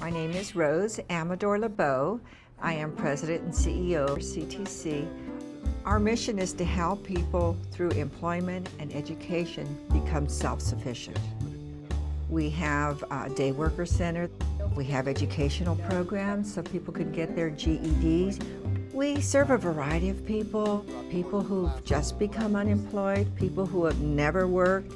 My name is Rose Amador LeBeau. I am President and CEO of CTC. Our mission is to help people through employment and education become self-sufficient. We have a day worker center. We have educational programs so people can get their GEDs. We serve a variety of people, people who've just become unemployed, people who have never worked.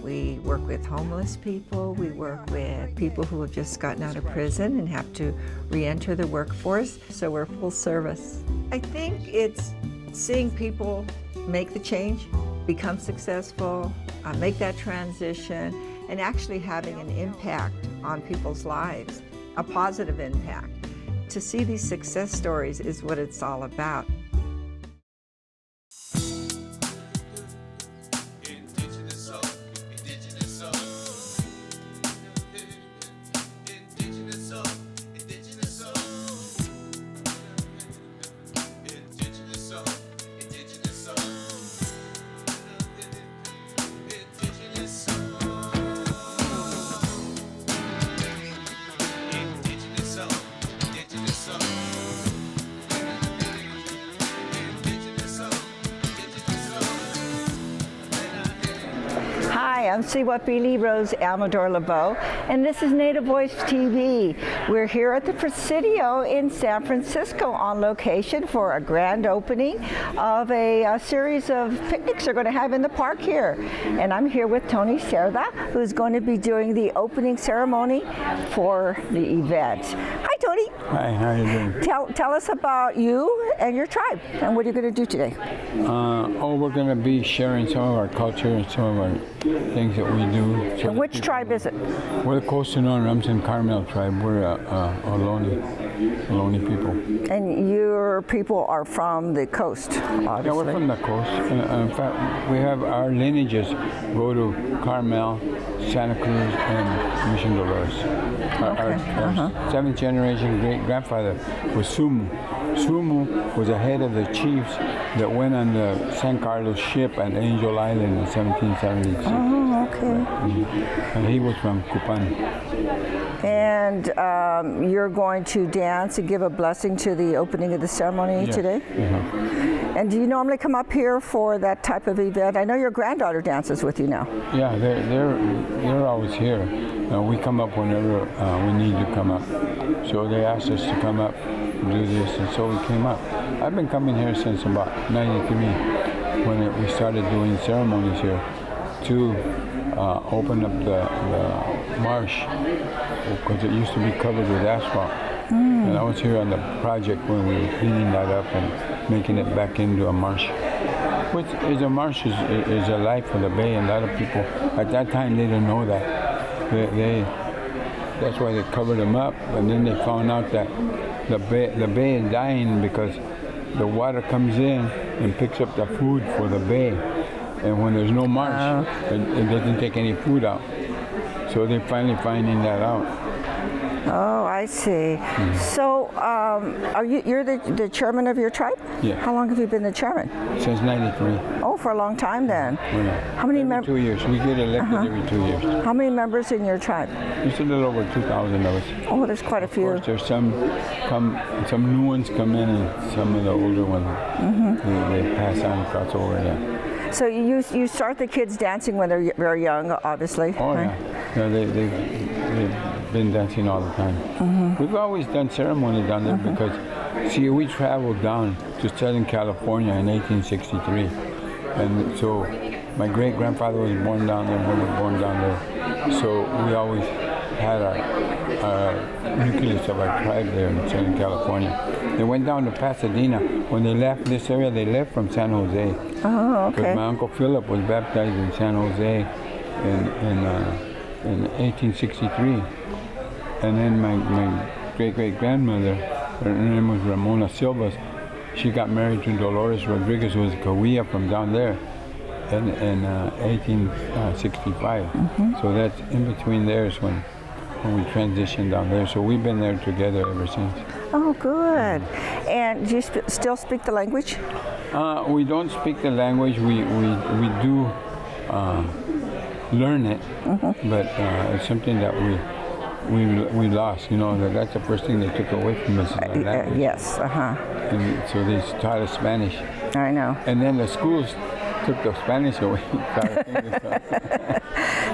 We work with homeless people. We work with people who have just gotten out of prison and have to re-enter the workforce. So we're full service. I think it's seeing people make the change, become successful, make that transition, and actually having an impact on people's lives, a positive impact. To see these success stories is what it's all about. I'm Siwapili Rose Amador LeBeau, and this is Native Voice TV. We're here at the Presidio in San Francisco on location for a grand opening of a series of picnics they're going to have in the park here. And I'm here with Tony Cerda, who's going to be doing the opening ceremony for the event. Hi, Tony. Hi, how are you doing? Tell us about you and your tribe, and what are you going to do today? We're going to be sharing some of our culture and some of our things that we do. And which tribe is it? We're the Coast-to-Know-Rums Carmel tribe. We're Ohlone people. And your people are from the coast, obviously. Yeah, we're from the coast. In fact, we have our lineages go to Carmel, Santa Cruz, and Mission Dolores. Our seventh generation great-grandfather was Sumu. Sumu was the head of the chiefs that went on the San Carlos ship at Angel Island in 1776. Oh, okay. And he was from Cupan. And you're going to dance and give a blessing to the opening of the ceremony today? And do you normally come up here for that type of event? I know your granddaughter dances with you now. Yeah, they're always here. We come up whenever we need to come up. So they asked us to come up and do this, and so we came up. I've been coming here since about '93 when we started doing ceremonies here to open up the marsh, because it used to be covered with asphalt. And I was here on the project when we were cleaning that up and making it back into a marsh. Which is a marsh is a life for the bay, and a lot of people at that time they didn't know that. That's why they covered them up, and then they found out that the bay is dying because the water comes in and picks up the food for the bay. And when there's no marsh, it doesn't take any food out. So they're finally finding that out. Oh, I see. So, you're the chairman of your tribe? Yeah. How long have you been the chairman? Since '93. Oh, for a long time then. Yeah. How many members? 2 years. We get elected every 2 years. How many members in your tribe? There's a little over 2,000 of us. Oh, there's quite a few. Of course, there's some new ones come in, and some of the older ones they pass on, cross over. Yeah. So you start the kids dancing when they're very young, obviously. Oh, right? Yeah. They've been dancing all the time. We've always done ceremony down there because, see, we traveled down to Southern California in 1863. And so my great-grandfather was born down there, we were born down there. So we always had our nucleus of our tribe there in Southern California. They went down to Pasadena. When they left this area, they left from San Jose. Oh, okay. Because my Uncle Philip was baptized in San Jose in 1863. And then my great-great-grandmother, her name was Ramona Silvas, she got married to Dolores Rodriguez, who was Cahuilla from down there in 1865. So that's in between theirs when we transitioned down there. So we've been there together ever since. Oh, good. And do you still speak the language? We don't speak the language. We do learn it, but it's something that we lost. You know, that's the first thing they took away from us. Is our language. Yes, And so they taught us Spanish. I know. And then the schools took the Spanish away.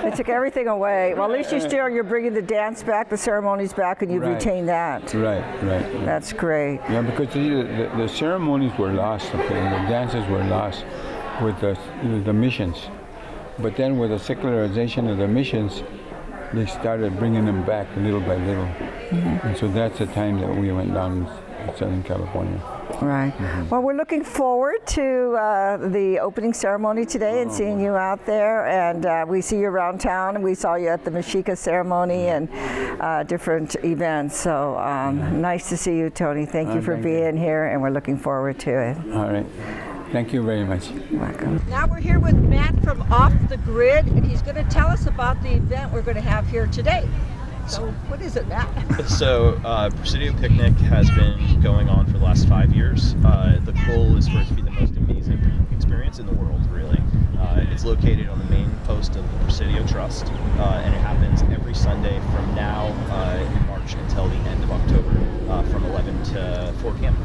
They took everything away. Well, at least you're bringing the dance back, the ceremonies back, and you've Right. retained that. Right. That's great. Yeah, because the ceremonies were lost, okay, and the dances were lost with the missions. But then with the secularization of the missions, they started bringing them back little by little. Mm-hmm. And so that's the time that we went down to Southern California. Right. Mm-hmm. Well, we're looking forward to the opening ceremony today and seeing you out there. And we see you around town, and we saw you at the Mexica ceremony and different events. So nice to see you, Tony. Thank you for being here, and we're looking forward to it. All right. Thank you very much. You're welcome. Now we're here with Matt from Off the Grid, and he's going to tell us about the event we're going to have here today. So what is it, Matt? So Presidio Picnic has been going on for the last 5 years. The goal is for it to be the most amazing picnic experience in the world, really. It's located on the main post of the Presidio Trust, and it happens every Sunday from now in March until the end of October, from 11 to 4 p.m.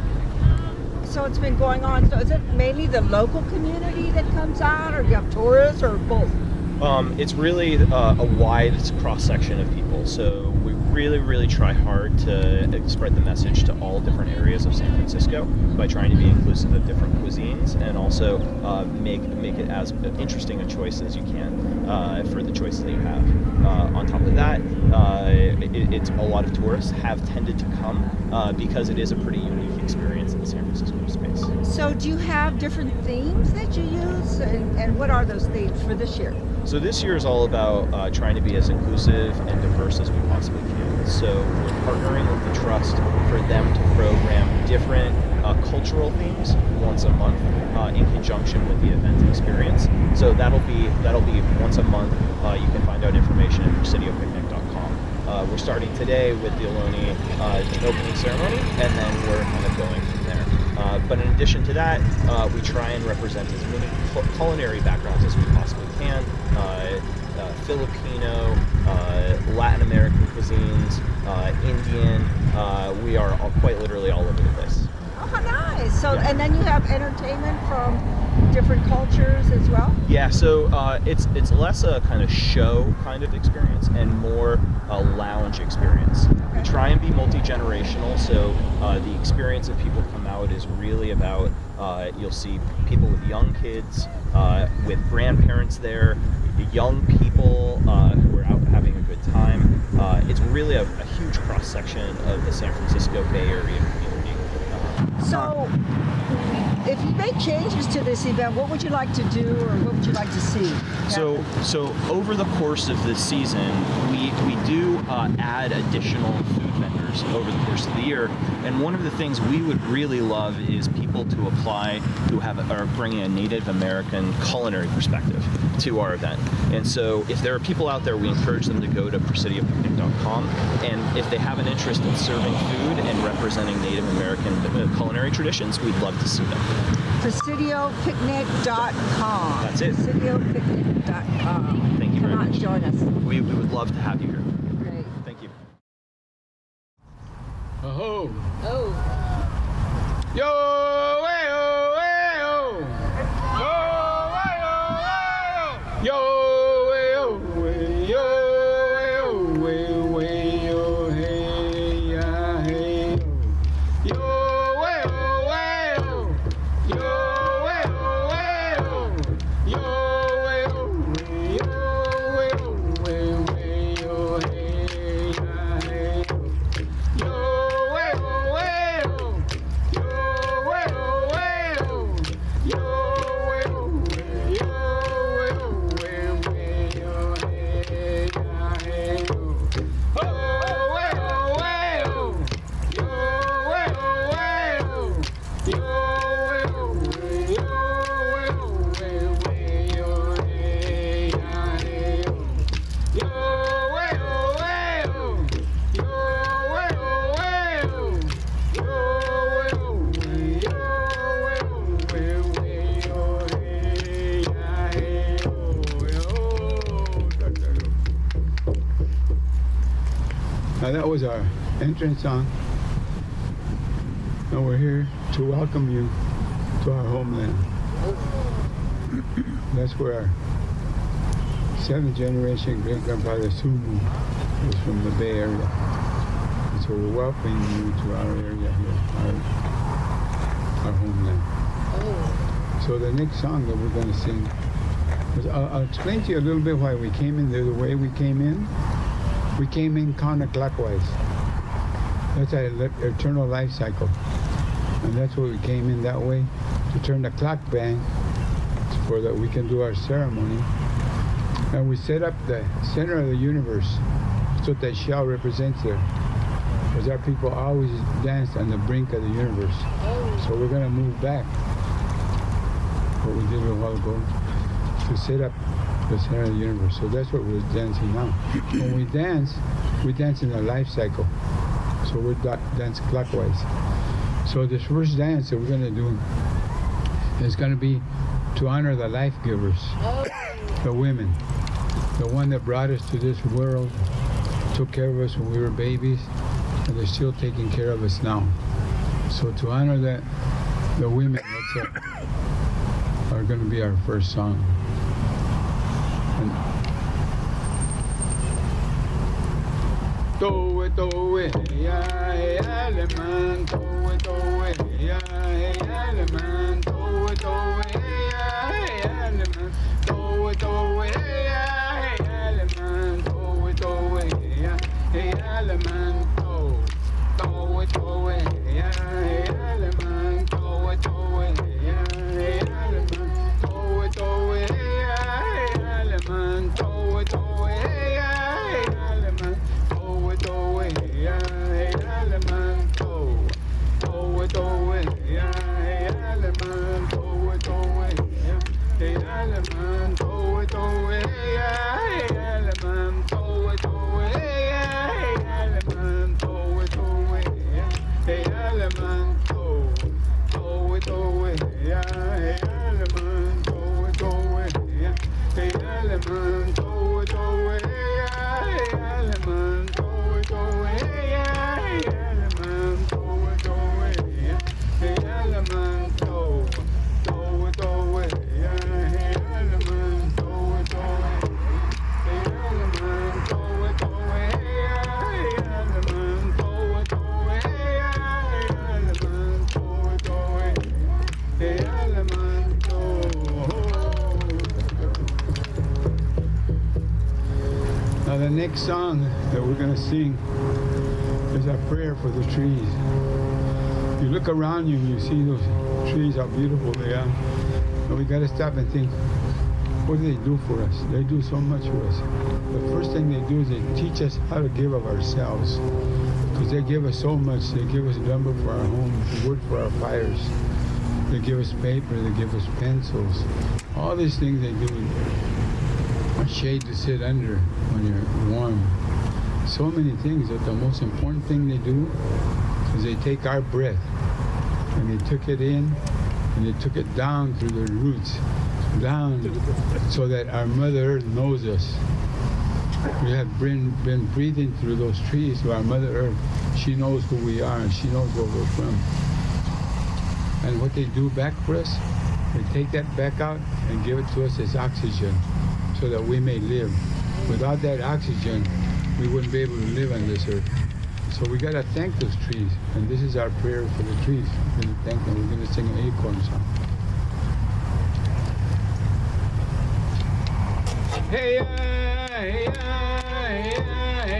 So it's been going on. So is it mainly the local community that comes out, or do you have tourists, or both? It's really a wide cross-section of people. So we really try hard to spread the message to all different areas of San Francisco by trying to be inclusive of different cuisines, and also make it as interesting a choice as you can for the choices that you have. On top of that, it's a lot of tourists have tended to come because it is a pretty unique experience in the San Francisco space. So do you have different themes that you use, and what are those themes for this year? So this year is all about trying to be as inclusive and diverse as we possibly can. So we're partnering with the Trust for them to program different cultural themes once a month in conjunction with the event experience. So that'll be once a month. You can find out information at presidiopicnic.com. We're starting today with the Ohlone opening ceremony, and then we're kind of going from there. But in addition to that, we try and represent as many culinary backgrounds as we possibly can. Filipino, Latin American cuisines, Indian. We are quite literally all over the place. Oh, nice. So, Yeah. and then you have entertainment from different cultures as well? Yeah, so it's less a kind of show kind of experience and more a lounge experience. We try and be multi-generational, so the experience of people come out is really about, you'll see people with young kids, with grandparents there, young people who are out having a good time. It's really a huge cross-section of the San Francisco Bay Area community. So, if you make changes to this event, what would you like to do, or what would you like to see? So over the course of this season, we do add additional food vendors over the course of the year, and one of the things we would really love is people to apply who are bringing a Native American culinary perspective to our event. And so if there are people out there, we encourage them to go to presidiopicnic.com, and if they have an interest in serving food and representing Native American culinary traditions, we'd love to see them. PresidioPicnic.com. That's it. PresidioPicnic.com. Thank you very Come on, much. join us. We would love to have you here. Great. Thank you. Oh. Oh. Yo, hey, oh, hey, oh. Yo, hey, oh, hey, yo, hey, oh, hey, hey, yo, hey, yeah, hey, yo, hey, oh, hey, oh. Yo, hey, oh, hey, oh. Yo, hey, oh, hey, yo, hey, oh, hey, hey, yo, hey, yeah, hey, yo, hey, oh, hey, oh. Yo, hey, was our entrance song. And we're here to welcome you to our homeland. That's where our 7th generation great-grandfather Sumu was from the Bay Area. And so we're welcoming you to our area here, our homeland. So the next song that we're going to sing, I'll explain to you a little bit why we came in the way we came in. We came in counterclockwise. That's our eternal life cycle. And that's why we came in that way, to turn the clock back so that we can do our ceremony. And we set up the center of the universe. That's what that shell represents there. Because our people always danced on the brink of the universe. So we're going to move back, what we did a while ago, to set up the center of the universe. So that's what we're dancing now. When we dance in a life cycle. So we dance clockwise. So this first dance that we're going to do is going to be to honor the life givers, the women, the one that brought us to this world, took care of us when we were babies, and they're still taking care of us now. So to honor that, the women, are going to be our first song. Towe towe ya eleman, towe towe ya eleman, towe towe ya eleman, towe towe ya eleman, towe towe ya eleman, towe towe ya eleman, towe towe ya eleman, towe towe ya eleman, towe towe ya eleman. Towe ya eleman, towe ya eleman, towe ya eleman, towe ya eleman, towe ya eleman, towe ya eleman, towe ya eleman, towe ya eleman, towe ya eleman. Now the next song that we're going to sing is our prayer for the trees. You look around you and you see those trees, how beautiful they are. And we got to stop and think, what do they do for us? They do so much for us. The first thing they do is they teach us how to give of ourselves. Because they give us so much. They give us lumber for our homes, wood for our fires. They give us paper, they give us pencils. All these things they do. A shade to sit under when you're warm. So many things, but the most important thing they do is they take our breath and they took it in and they took it down through the roots, down, so that our Mother Earth knows us. We have been breathing through those trees, so our Mother Earth, she knows who we are and she knows where we're from. And what they do back for us, they take that back out and give it to us as oxygen, so that we may live. Without that oxygen, we wouldn't be able to live on this earth. So we gotta thank those trees, and this is our prayer for the trees. We're gonna thank them. We're gonna sing an acorn song. Hey, hey, hey, hey, hey,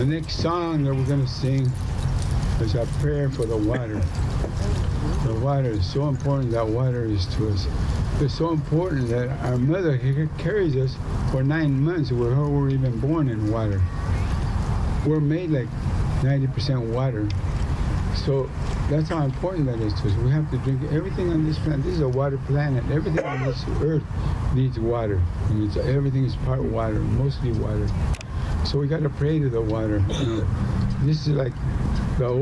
next song that we're going to sing is a prayer for the water. The water is so important. That water is to us. It's so important that our mother carries us for 9 months before we're even born in water. We're made like 90% water. So that's how important that is to us. We have to drink everything on this planet. This is a water planet. Everything on this earth needs water. And everything is part water, mostly water. So we got to pray to the water. You know, this is like the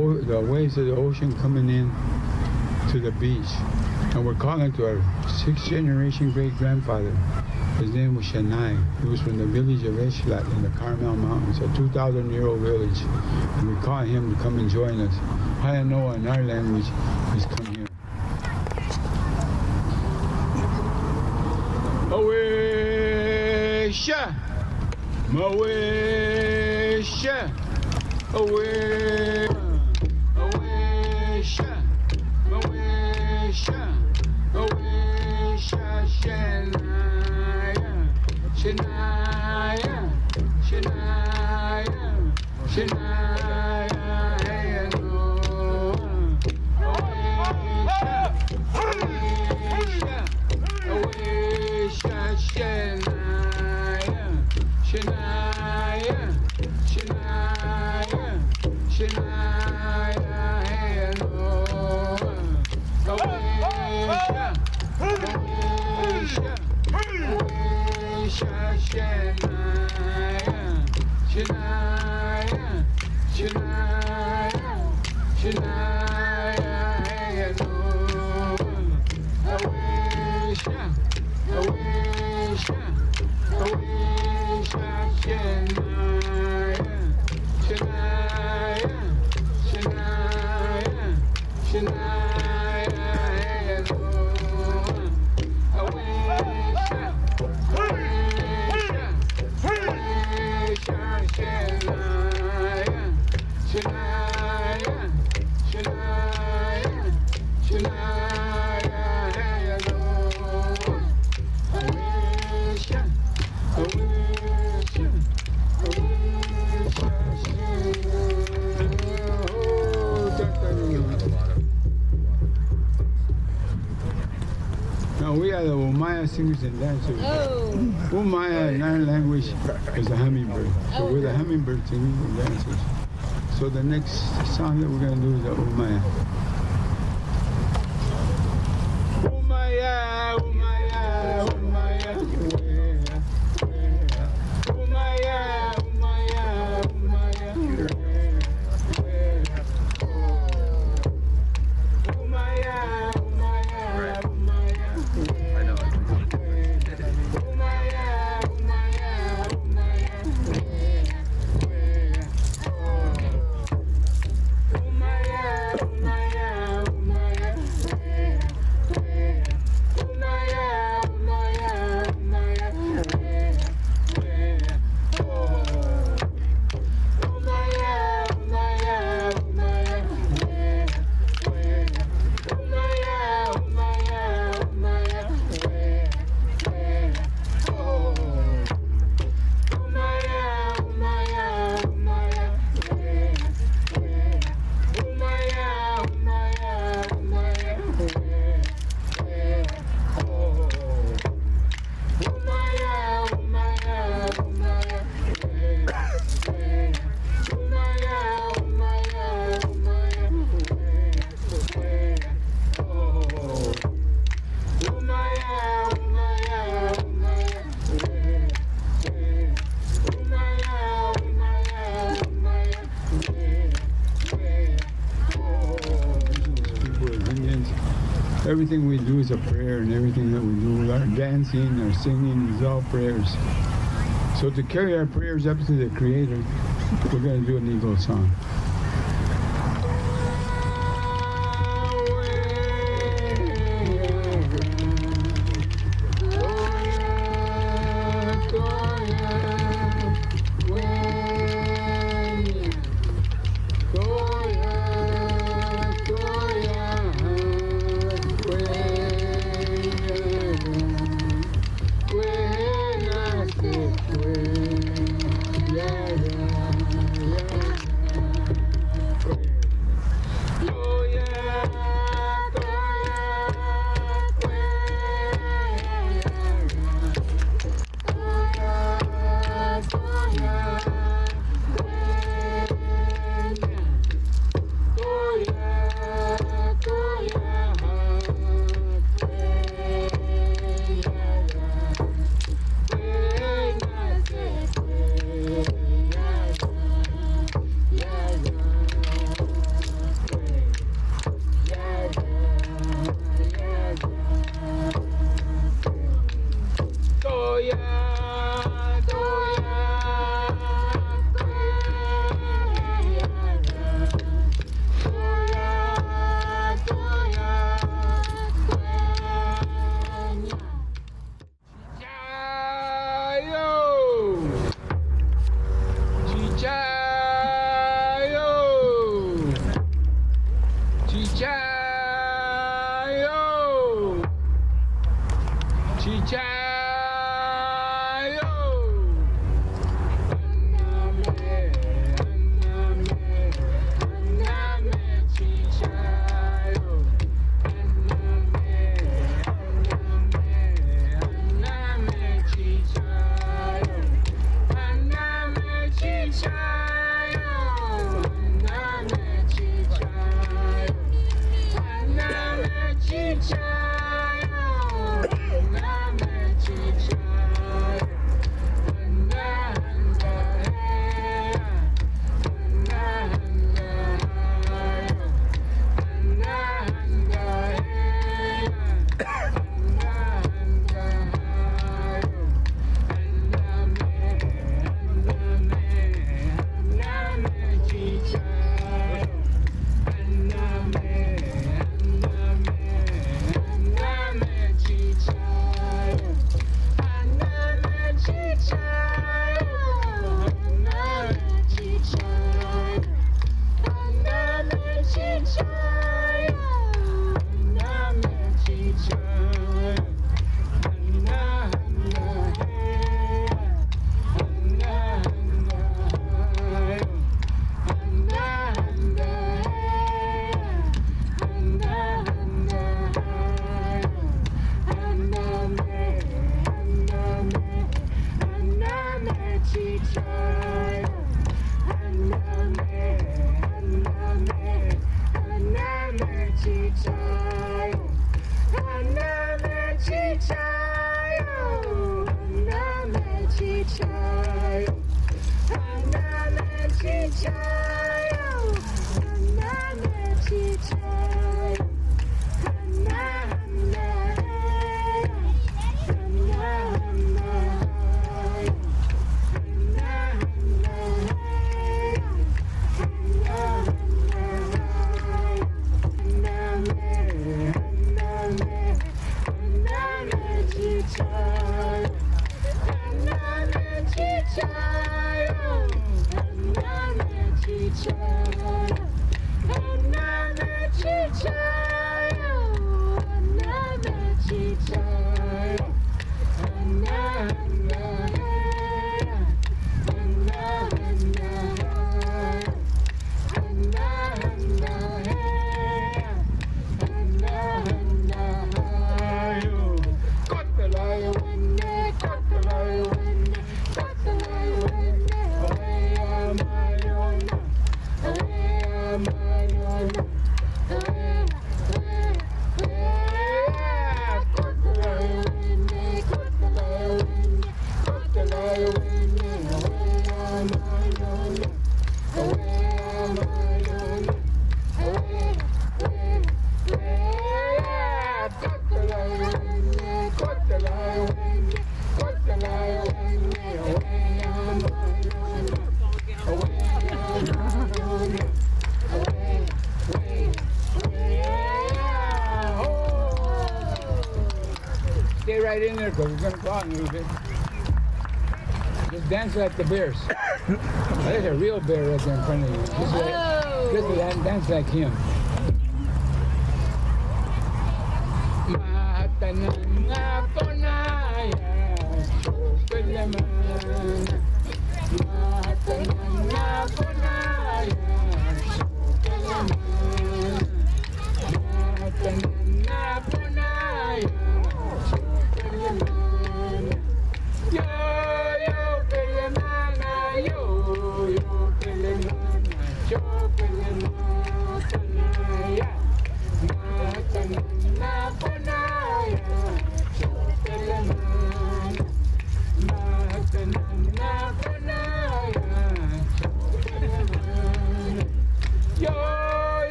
waves of the ocean coming in to the beach. And we're calling to our 6th generation great-grandfather. His name was Shania. He was from the village of Eshlat in the Carmel Mountains, a 2,000-year-old village. And we call him to come and join us. Hayanoa in our language is come here. Awesha, Mawesha, Away, Awesha, Mawesha, Awesha, Shania, Shania, Shania, Shania, Hayanoa, Awesha, Awesha, Awesha, Shania, Shania, Shania, Shania, Hayanoa, Awesha, Awesha, Awesha, Shania, Shania, Shania, Shania, Hayanoa, Awesha, Awesha, Awesha, Shania, Shania, Shania, Shania, Hayanoa, Awesha, Awesha, Awesha, Shania, Shania, Shania, Shania, Hayanoa, Awesha, Awesha, Now we are the Umaya singers and dancers. Oh. Umaya in our language is a hummingbird. So we're the hummingbird singers and dancers. So the next song that we're going to do is the Umaya. Umaya, Umaya, Umaya, Umaya, Umaya, Umaya, Umaya, Umaya, Umaya. I know. Everything we do is a prayer, and everything that we do, our dancing, our singing, is all prayers. So to carry our prayers up to the Creator, we're going to do an Eagle song. Yeah. Chichayo. Stay right in there because we're going to go out a little bit. Just dance like the bears. There's a real bear right there in front of you. Just dance like him.